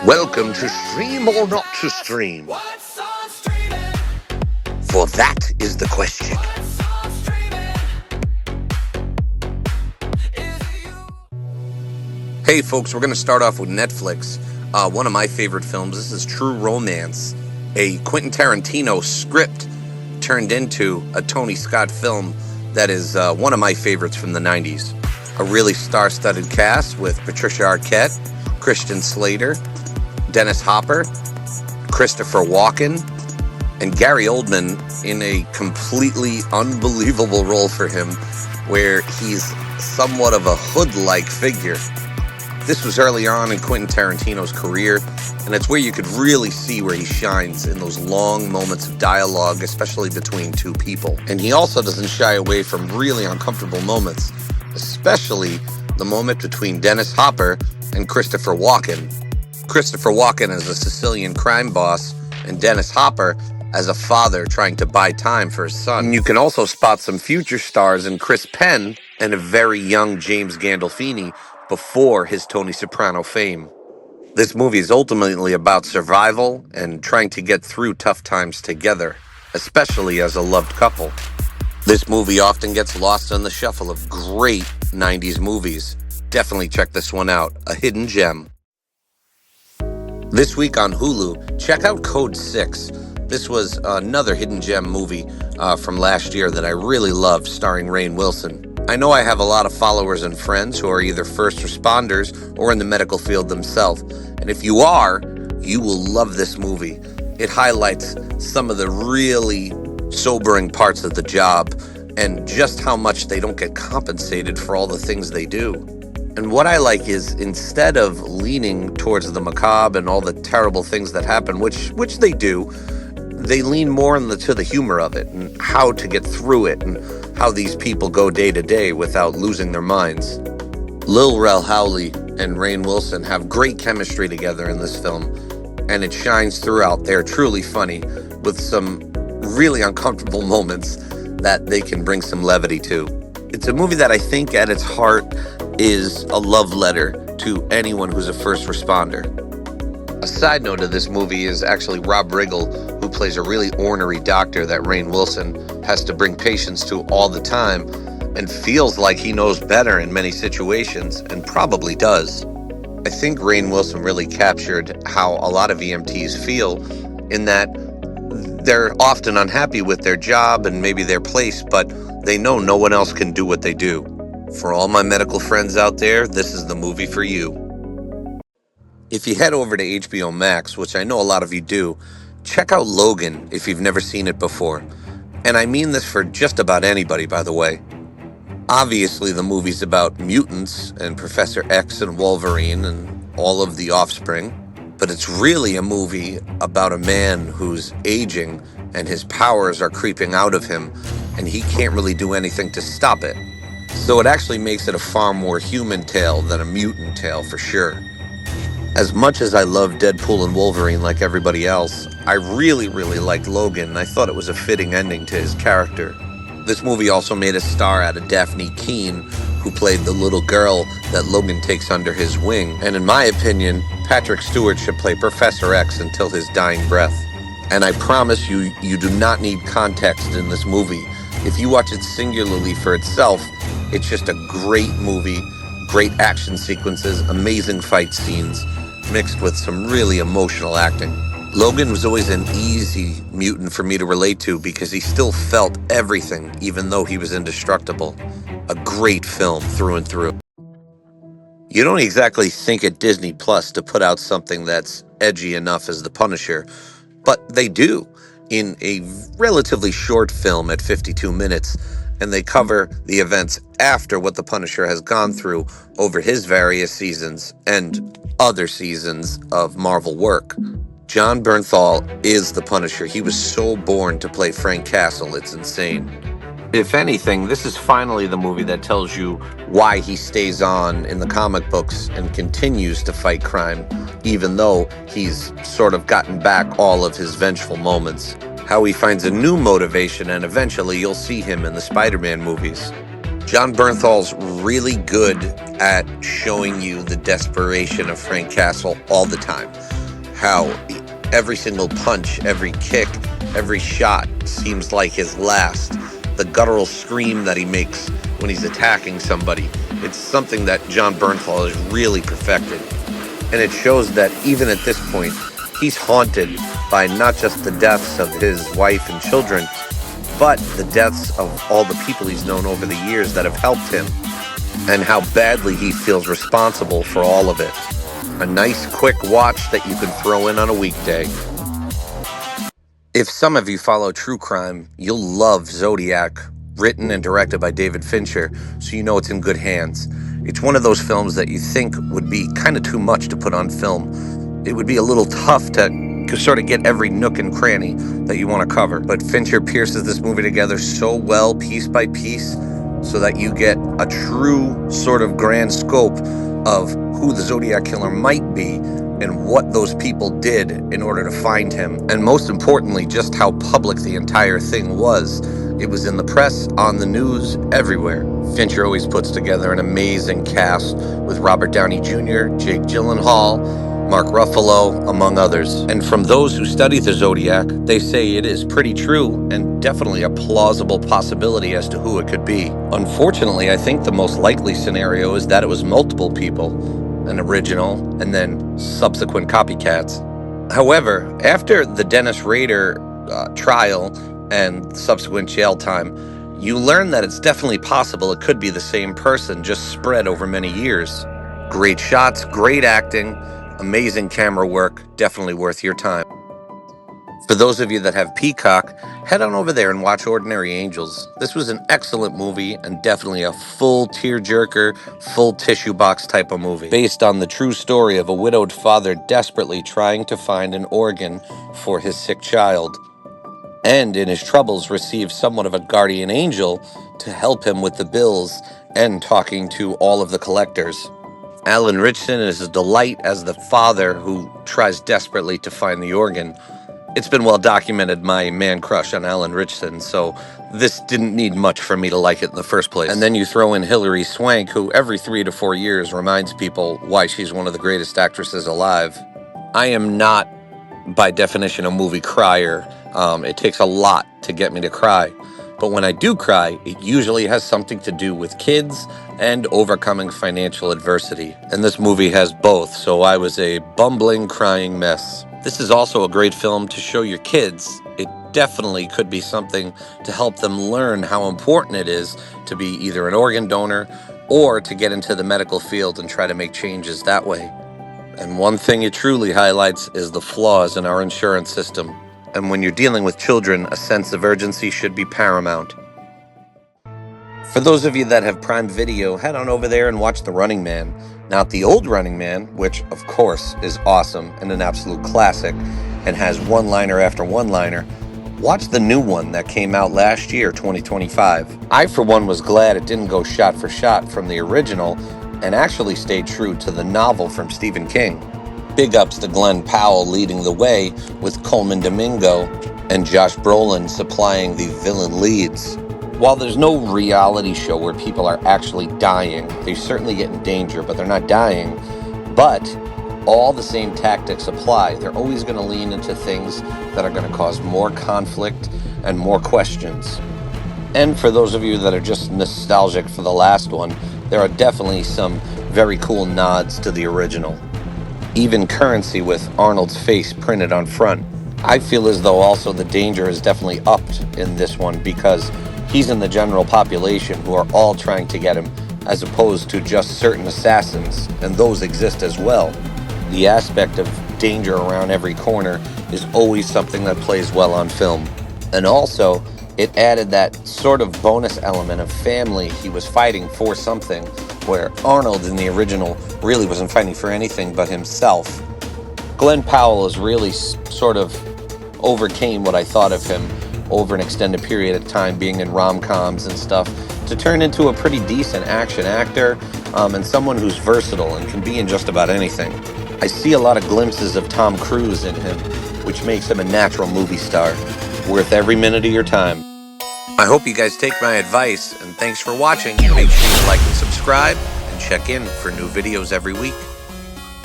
Welcome to Stream or Not to Stream, for that is the question. Hey folks, we're going to start off with Netflix. One of my favorite films. This is True Romance, a Quentin Tarantino script turned into a Tony Scott film that is one of my favorites from the 90s. A really star-studded cast with Patricia Arquette, Christian Slater, Dennis Hopper, Christopher Walken, and Gary Oldman in a completely unbelievable role for him, where he's somewhat of a hood-like figure. This was early on in Quentin Tarantino's career, and it's where you could really see where he shines in those long moments of dialogue, especially between two people. And he also doesn't shy away from really uncomfortable moments, especially the moment between Dennis Hopper and Christopher Walken. Christopher Walken as a Sicilian crime boss, and Dennis Hopper as a father trying to buy time for his son. And you can also spot some future stars in Chris Penn and a very young James Gandolfini before his Tony Soprano fame. This movie is ultimately about survival and trying to get through tough times together, especially as a loved couple. This movie often gets lost in the shuffle of great 90s movies. Definitely check this one out, a hidden gem. This week on Hulu, check out Code 6. This was another hidden gem movie from last year that I really loved, starring Rainn Wilson. I know I have a lot of followers and friends who are either first responders or in the medical field themselves. And if you are, you will love this movie. It highlights some of the really sobering parts of the job and just how much they don't get compensated for all the things they do. And what I like is, instead of leaning towards the macabre and all the terrible things that happen, which they do, they lean more to the humor of it and how to get through it and how these people go day to day without losing their minds. Lil Rel Howley and Rainn Wilson have great chemistry together in this film, and it shines throughout. They're truly funny, with some really uncomfortable moments that they can bring some levity to. It's a movie that I think at its heart is a love letter to anyone who's a first responder. A side note of this movie is actually Rob Riggle, who plays a really ornery doctor that Rainn Wilson has to bring patients to all the time and feels like he knows better in many situations, and probably does. I think Rainn Wilson really captured how a lot of EMTs feel, in that they're often unhappy with their job and maybe their place, but they know no one else can do what they do. For all my medical friends out there, this is the movie for you. If you head over to HBO Max, which I know a lot of you do, check out Logan if you've never seen it before. And I mean this for just about anybody, by the way. Obviously, the movie's about mutants and Professor X and Wolverine and all of the offspring, but it's really a movie about a man who's aging and his powers are creeping out of him, and he can't really do anything to stop it. So it actually makes it a far more human tale than a mutant tale, for sure. As much as I love Deadpool and Wolverine like everybody else, I really liked Logan, and I thought it was a fitting ending to his character. This movie also made a star out of Daphne Keane, who played the little girl that Logan takes under his wing. And in my opinion, Patrick Stewart should play Professor X until his dying breath. And I promise you, you do not need context in this movie. If you watch it singularly for itself, it's just a great movie, great action sequences, amazing fight scenes, mixed with some really emotional acting. Logan was always an easy mutant for me to relate to because he still felt everything, even though he was indestructible. A great film through and through. You don't exactly think at Disney Plus to put out something that's edgy enough as The Punisher, but they do, in a relatively short film at 52 minutes, and they cover the events after what the Punisher has gone through over his various seasons and other seasons of Marvel work. Jon Bernthal is the Punisher. He was so born to play Frank Castle, it's insane. If anything, this is finally the movie that tells you why he stays on in the comic books and continues to fight crime, even though he's sort of gotten back all of his vengeful moments. How he finds a new motivation, and eventually you'll see him in the Spider-Man movies. John Bernthal's really good at showing you the desperation of Frank Castle all the time. How every single punch, every kick, every shot seems like his last. The guttural scream that he makes when he's attacking somebody. It's something that John Bernthal has really perfected. And it shows that even at this point, he's haunted by not just the deaths of his wife and children, but the deaths of all the people he's known over the years that have helped him, and how badly he feels responsible for all of it. A nice quick watch that you can throw in on a weekday. If some of you follow true crime, you'll love Zodiac, written and directed by David Fincher, so you know it's in good hands. It's one of those films that you think would be kind of too much to put on film. It would be a little tough to sort of get every nook and cranny that you want to cover. But Fincher pierces this movie together so well, piece by piece, so that you get a true sort of grand scope of who the Zodiac Killer might be and what those people did in order to find him. And most importantly, just how public the entire thing was. It was in the press, on the news, everywhere. Fincher always puts together an amazing cast with Robert Downey Jr., Jake Gyllenhaal, Mark Ruffalo, among others. And from those who study the Zodiac, they say it is pretty true and definitely a plausible possibility as to who it could be. Unfortunately, I think the most likely scenario is that it was multiple people, an original, and then subsequent copycats. However, after the Dennis Rader trial and subsequent jail time, you learn that it's definitely possible it could be the same person, just spread over many years. Great shots, great acting, amazing camera work, definitely worth your time. For those of you that have Peacock, head on over there and watch Ordinary Angels. This was an excellent movie and definitely a full tearjerker, full tissue box type of movie, based on the true story of a widowed father desperately trying to find an organ for his sick child, and in his troubles receives somewhat of a guardian angel to help him with the bills and talking to all of the collectors. Alan Ritchson is a delight as the father who tries desperately to find the organ. It's been well documented my man crush on Alan Ritchson, so this didn't need much for me to like it in the first place. And then you throw in Hilary Swank, who every 3 to 4 years reminds people why she's one of the greatest actresses alive. I am not, by definition, a movie crier. It takes a lot to get me to cry. But when I do cry, it usually has something to do with kids and overcoming financial adversity. And this movie has both, so I was a bumbling, crying mess. This is also a great film to show your kids. It definitely could be something to help them learn how important it is to be either an organ donor or to get into the medical field and try to make changes that way. And one thing it truly highlights is the flaws in our insurance system. And when you're dealing with children, a sense of urgency should be paramount. For those of you that have Prime Video, head on over there and watch The Running Man. Not the old Running Man, which of course is awesome and an absolute classic and has one-liner after one-liner. Watch the new one that came out last year, 2025. I, for one, was glad it didn't go shot for shot from the original and actually stayed true to the novel from Stephen King. Big ups to Glenn Powell leading the way, with Coleman Domingo and Josh Brolin supplying the villain leads. While there's no reality show where people are actually dying, they certainly get in danger, but they're not dying. But all the same tactics apply. They're always going to lean into things that are going to cause more conflict and more questions. And for those of you that are just nostalgic for the last one, there are definitely some very cool nods to the original. Even currency with Arnold's face printed on front. I feel as though also the danger is definitely upped in this one because he's in the general population who are all trying to get him, as opposed to just certain assassins, and those exist as well. The aspect of danger around every corner is always something that plays well on film. And also, it added that sort of bonus element of family. He was fighting for something, where Arnold in the original really wasn't fighting for anything but himself. Glenn Powell has really sort of overcame what I thought of him over an extended period of time being in rom-coms and stuff to turn into a pretty decent action actor and someone who's versatile and can be in just about anything. I see a lot of glimpses of Tom Cruise in him, which makes him a natural movie star, worth every minute of your time. I hope you guys take my advice, and thanks for watching. Make sure you like and subscribe, and check in for new videos every week.